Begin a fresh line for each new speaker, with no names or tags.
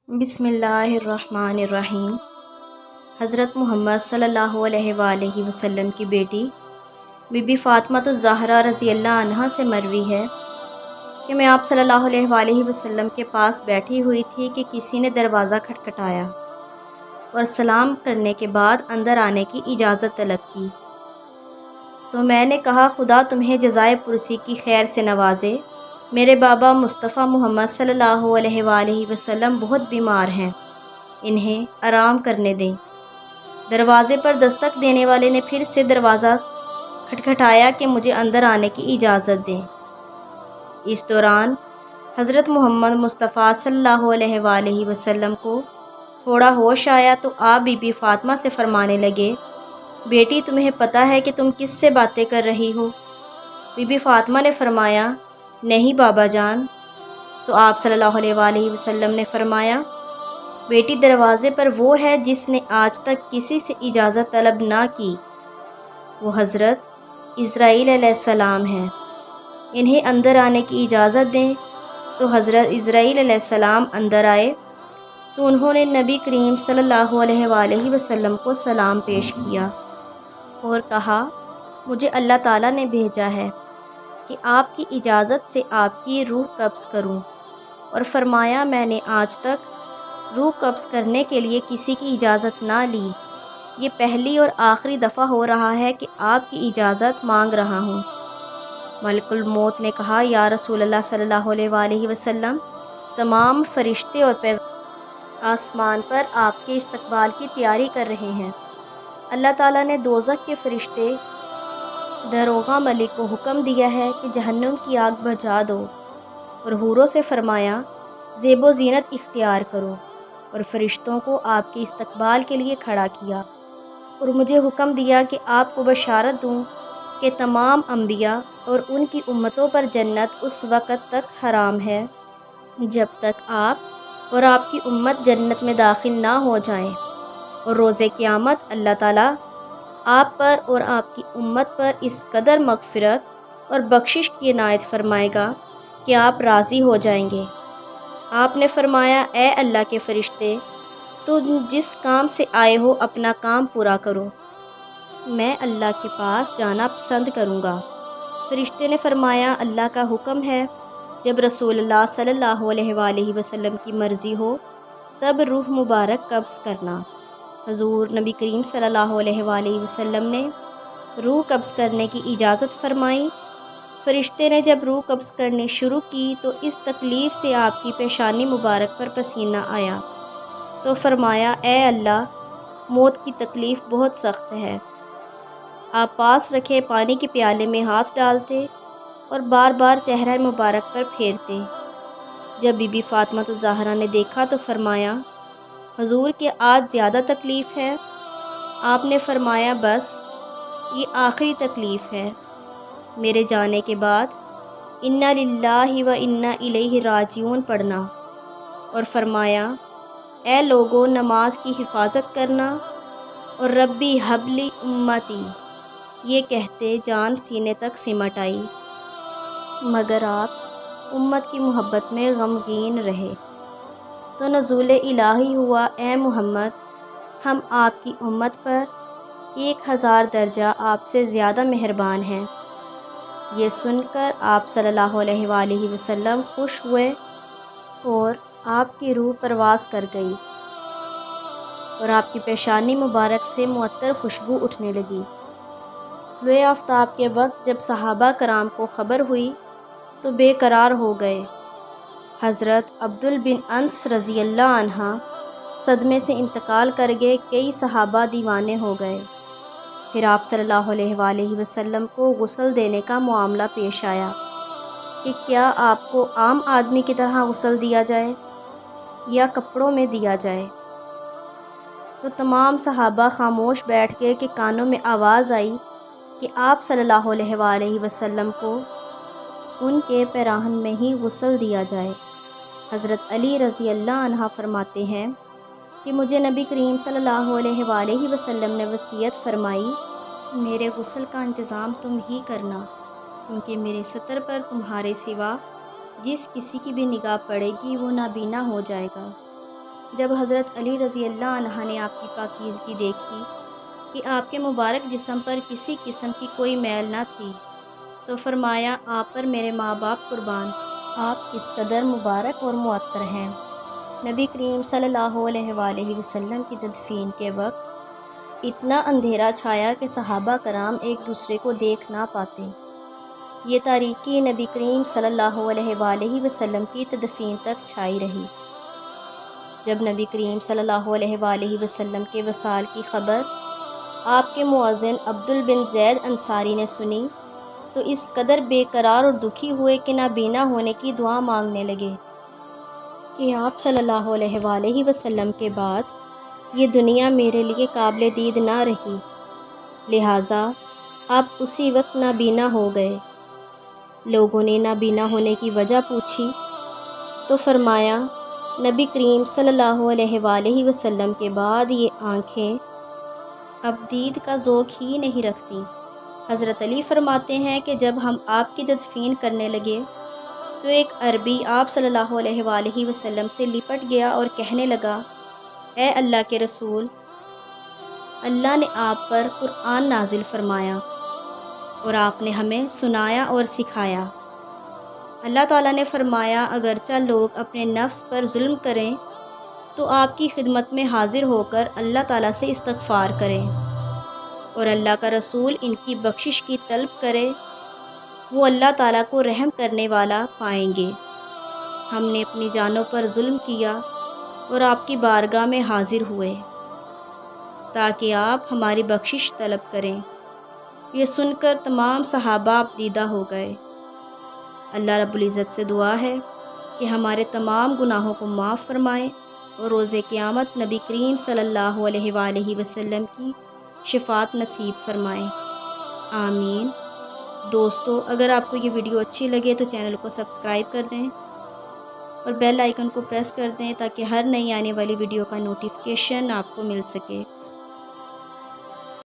बिस्मिल्लाहिर्रहमानिर्रहीम। हज़रत मोहम्मद सल्लल्लाहु अलैहि वआलिहि वसल्लम की बेटी बीबी फ़ातिमा रज़ी अल्लाह अन्हा से मरवी है कि मैं आप सल्लल्लाहु अलैहि वआलिहि वसल्लम के पास बैठी हुई थी कि किसी ने दरवाज़ा खटखटाया और सलाम करने के बाद अंदर आने की इजाज़त तलब की। तो मैंने कहा, खुदा तुम्हें जज़ाए पुरसी की खैर से नवाजे। मेरे बाबा मुस्तफ़ा मोहम्मद सल्लल्लाहु अलैहि वसल्लम बहुत बीमार हैं, इन्हें आराम करने दें। दरवाज़े पर दस्तक देने वाले ने फिर से दरवाज़ा खटखटाया कि मुझे अंदर आने की इजाज़त दें। इस दौरान हज़रत मोहम्मद मुस्तफ़ा सल्लल्लाहु अलैहि वसल्लम को थोड़ा होश आया तो आप बीबी फ़ातिमा से फरमाने लगे, बेटी तुम्हें पता है कि तुम किस से बातें कर रही हो? बीबी फ़ातिमा ने फरमाया, नहीं बाबा जान। तो आप सल्लल्लाहु अलैहि वसल्लम ने फरमाया, बेटी दरवाज़े पर वो है जिसने आज तक किसी से इजाज़त तलब ना की, वो हज़रत इज़राइल अलैहिस्सलाम हैं। इन्हें अंदर आने की इजाज़त दें। तो हज़रत इज़राइल अलैहिस्सलाम अंदर आए तो उन्होंने नबी करीम सल्लल्लाहु अलैहि वसल्लम को सलाम पेश किया और कहा, मुझे अल्लाह ताला ने भेजा है कि आपकी इजाज़त से आपकी रूह कब्ज़ करूं। और फरमाया, मैंने आज तक रूह कब्ज़ करने के लिए किसी की इजाज़त ना ली। ये पहली और आखिरी दफ़ा हो रहा है कि आपकी इजाज़त मांग रहा हूँ। मलकुल मौत ने कहा, या रसूल अल्लाह सल्लल्लाहु अलैहि वसल्लम, तमाम फ़रिश्ते और पैगंबर आसमान पर आपके इस्तकबाल की तैयारी कर रहे हैं। अल्लाह ताला ने दोज़ख के फ़रिश्ते दरोगा मलिक को हुक्म दिया है कि जहन्नुम की आग बुझा दो और हूरों से फरमाया, ज़ेबो ज़ीनत इख्तियार करो। और फ़रिश्तों को आपके इस्तकबाल के लिए खड़ा किया और मुझे हुक्म दिया कि आपको बशारत दूँ कि तमाम अम्बिया और उनकी उम्मतों पर जन्नत उस वक़्त तक हराम है जब तक आप और आपकी उम्मत जन्नत में दाखिल ना हो जाएं। और रोज़े क़यामत अल्लाह ताला आप पर और आपकी उम्मत पर इस कदर मग़फ़िरत और बख्शिश की इनायत फ़रमाएगा कि आप राज़ी हो जाएंगे। आपने फरमाया, ए अल्लाह के फ़रिश्ते, तुम जिस काम से आए हो अपना काम पूरा करो, मैं अल्लाह के पास जाना पसंद करूँगा। फ़रिश्ते ने फरमाया, अल्लाह का हुक्म है, जब रसूलुल्लाह सल्लल्लाहु अलैहि वसल्लम की मर्ज़ी हो तब रूह मुबारक कब्ज़ करना। हजूर नबी करीम सल्लल्लाहु अलैहि वसल्लम ने रूह कब्ज़ करने की इजाज़त फ़रमाई। फ़रिश्ते ने जब रूह कब्ज़ करनी शुरू की तो इस तकलीफ़ से आपकी पेशानी मुबारक पर पसीना आया। तो फरमाया, ए अल्लाह, मौत की तकलीफ़ बहुत सख्त है। आप पास रखे पानी के प्याले में हाथ डालते और बार बार चेहरा मुबारक पर फेरते। जब बीबी फ़ातिमा ज़हरा ने देखा तो फरमाया, हजूर के आज ज़्यादा तकलीफ़ है? आपने फरमाया, बस ये आखिरी तकलीफ़ है, मेरे जाने के बाद इन्ना लिल्लाहि व इन्ना इलैहि राजिऊन पढ़ना। और फरमाया, ए लोगों, नमाज की हिफाजत करना और रब्बी हबली उम्मती, ये कहते जान सीने तक सिमट आई, मगर आप उम्मत की मोहब्बत में गमगीन रहे। तो नज़ूल इलाही हुआ, ए मोहम्मद, हम आपकी उम्मत पर 1000 दर्जा आपसे ज़्यादा मेहरबान हैं। ये सुनकर आप सल्लल्लाहु अलैहि वसल्लम खुश हुए और आपकी रूह परवाज़ कर गई और आपकी पेशानी मुबारक से मुअत्तर खुशबू उठने लगी। तलुए आफ्ताब के वक्त जब सहाबा कराम को ख़बर हुई तो बेकरार हो गए। हज़रत अब्दुल बिन अंस रज़ी अल्लाह अन्हा सदमे से इंतकाल कर गए। कई सहाबा दीवाने हो गए। फिर आप सल्लल्लाहु अलैहि वसल्लम को गुस्ल देने का मामला पेश आया कि क्या आपको आम आदमी की तरह गुस्ल दिया जाए या कपड़ों में दिया जाए। तो तमाम सहाबा खामोश बैठ गए कि कानों में आवाज़ आई कि आप सल्लल्लाहु अलैहि वसल्लम को उनके पैराहन में ही गुस्ल दिया जाए। हज़रत अली रज़ी अल्लाह अन्हा फरमाते हैं कि मुझे नबी करीम सल्लल्लाहु अलैहि वसल्लम ने वसीयत फ़रमाई, मेरे गुस्ल का इंतज़ाम तुम ही करना, क्योंकि मेरे सतर पर तुम्हारे सिवा जिस किसी की भी निगाह पड़ेगी वो नाबीना हो जाएगा। جب حضرت علی رضی اللہ عنہ نے آپ کی پاکیزگی دیکھی کہ آپ کے مبارک جسم پر کسی قسم کی کوئی میل نہ تھی تو فرمایا، آپ پر میرے ماں باپ قربان، آپ کس قدر مبارک اور معطر ہیں۔ نبی کریم صلی اللہ علیہ وآلہ وسلم کی تدفین کے وقت اتنا اندھیرا چھایا کہ صحابہ کرام ایک دوسرے کو دیکھ نہ پاتے۔ یہ تاریکی نبی کریم صلی اللہ علیہ وآلہ وسلم کی تدفین تک چھائی رہی۔ جب نبی کریم صلی اللہ علیہ وآلہ وسلم کے وصال کی خبر آپ کے مؤذن عبدل بن زید انصاری نے سنی تو اس قدر بے قرار اور دکھی ہوئے کہ نابینا ہونے کی دعا مانگنے لگے کہ آپ صلی اللہ علیہ وآلہ وسلم کے بعد یہ دنیا میرے لیے قابل دید نہ رہی، لہٰذا آپ اسی وقت نابینا ہو گئے۔ لوگوں نے نابینا ہونے کی وجہ پوچھی تو فرمایا، نبی کریم صلی اللہ علیہ وآلہ وسلم کے بعد یہ آنکھیں اب دید کا ذوق ہی نہیں رکھتی۔ حضرت علی فرماتے ہیں کہ جب ہم آپ کی تدفین کرنے لگے تو ایک عربی آپ صلی اللہ علیہ وآلہ وسلم سے لپٹ گیا اور کہنے لگا، اے اللہ کے رسول، اللہ نے آپ پر قرآن نازل فرمایا اور آپ نے ہمیں سنایا اور سکھایا۔ اللہ تعالیٰ نے فرمایا، اگرچہ لوگ اپنے نفس پر ظلم کریں تو آپ کی خدمت میں حاضر ہو کر اللہ تعالیٰ سے استغفار کریں اور اللہ کا رسول ان کی بخشش کی طلب کرے، وہ اللہ تعالیٰ کو رحم کرنے والا پائیں گے۔ ہم نے اپنی جانوں پر ظلم کیا اور آپ کی بارگاہ میں حاضر ہوئے تاکہ آپ ہماری بخشش طلب کریں۔ یہ سن کر تمام صحابہ ابدیدہ ہو گئے۔ اللہ رب العزت سے دعا ہے کہ ہمارے تمام گناہوں کو معاف فرمائے اور روز قیامت نبی کریم صلی اللہ علیہ وآلہ وسلم کی شفاعت نصیب فرمائے، آمین۔ دوستو، اگر آپ کو یہ ویڈیو اچھی لگے تو چینل کو سبسکرائب کر دیں اور بیل آئیکن کو پریس کر دیں تاکہ ہر نئی آنے والی ویڈیو کا نوٹیفیکیشن آپ کو مل سکے۔